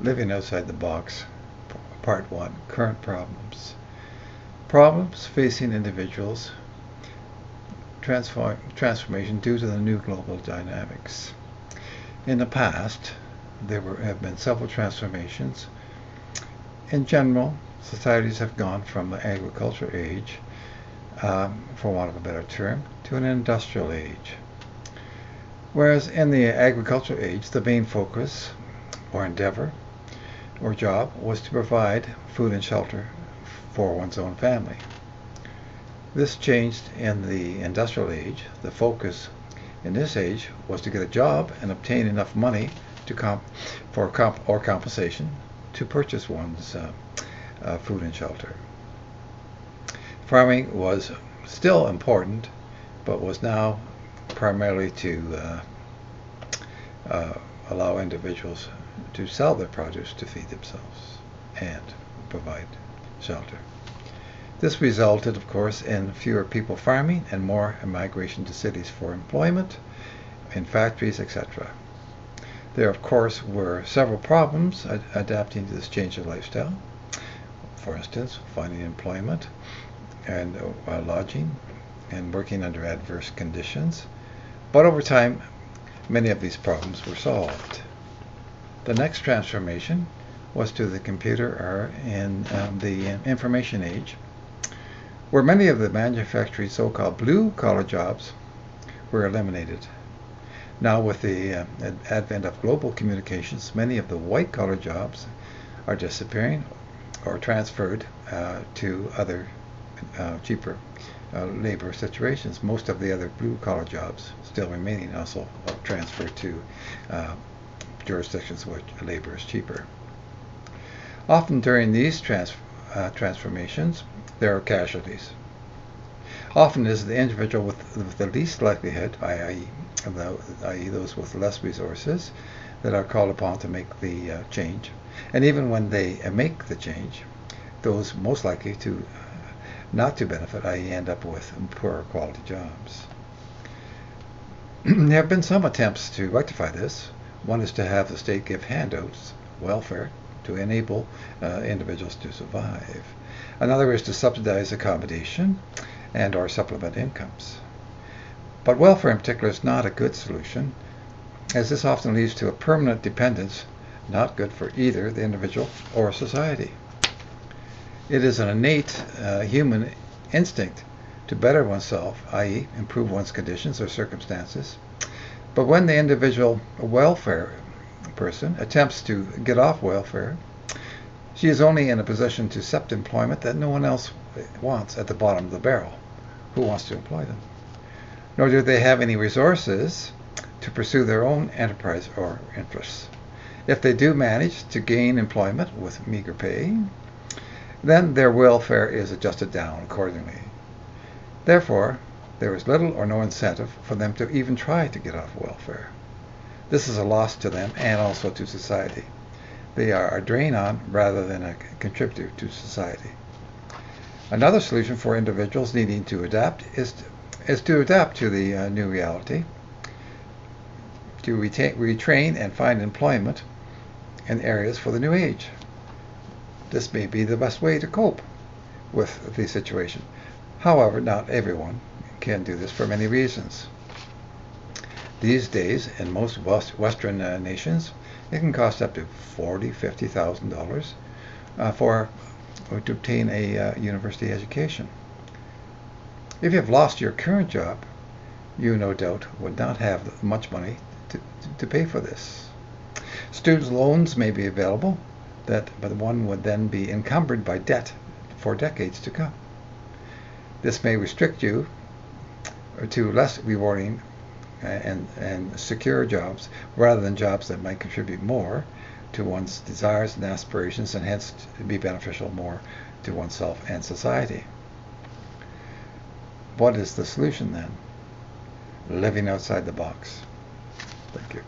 Living Outside the Box, Part 1, Current Problems. Problems facing individuals, transformation due to the new global dynamics. In the past, there have been several transformations. In general, societies have gone from the agricultural age, for want of a better term, to an industrial age. Whereas in the agricultural age, the main focus or endeavor or job was to provide food and shelter for one's own family. This changed in the industrial age. The focus in this age was to get a job and obtain enough money to compensation to purchase one's food and shelter. Farming was still important, but was now primarily to allow individuals to sell their produce to feed themselves and provide shelter. This resulted, of course, in fewer people farming and more migration to cities for employment, in factories, etc. There, of course, were several problems adapting to this change of lifestyle. For instance, finding employment and lodging and working under adverse conditions. But over time, many of these problems were solved. The next transformation was to the computer or in the information age, where many of the manufacturing so-called blue-collar jobs were eliminated. Now, with the advent of global communications, many of the white-collar jobs are disappearing or transferred to other cheaper labor situations. Most of the other blue-collar jobs still remaining also transferred to jurisdictions where labor is cheaper. Often during these transformations, there are casualties. Often it is the individual with the least likelihood, i.e. those with less resources, that are called upon to make the change. And even when they make the change, those most likely to not to benefit, i.e. end up with poorer quality jobs. There have been some attempts to rectify this. One is to have the state give handouts, welfare, to enable individuals to survive. Another is to subsidize accommodation and or supplement incomes. But welfare in particular is not a good solution, as this often leads to a permanent dependence, not good for either the individual or society. It is an innate human instinct to better oneself, i.e. improve one's conditions or circumstances. But when the individual welfare person attempts to get off welfare, she is only in a position to accept employment that no one else wants at the bottom of the barrel. Who wants to employ them? Nor do they have any resources to pursue their own enterprise or interests. If they do manage to gain employment with meager pay, then their welfare is adjusted down accordingly. Therefore, there is little or no incentive for them to even try to get off welfare. This is a loss to them and also to society. They are a drain on rather than a contributor to society. Another solution for individuals needing to adapt is to adapt to the new reality, to retrain and find employment in areas for the new age. This may be the best way to cope with the situation. However, not everyone can do this for many reasons. These days, in most Western nations, it can cost up to $40,000-$50,000 to obtain a university education. If you have lost your current job, you no doubt would not have much money to pay for this. Student loans may be available, but one would then be encumbered by debt for decades to come. This may restrict you to less rewarding and secure jobs rather than jobs that might contribute more to one's desires and aspirations and hence be beneficial more to oneself and society. What is the solution then? Living outside the box. Thank you.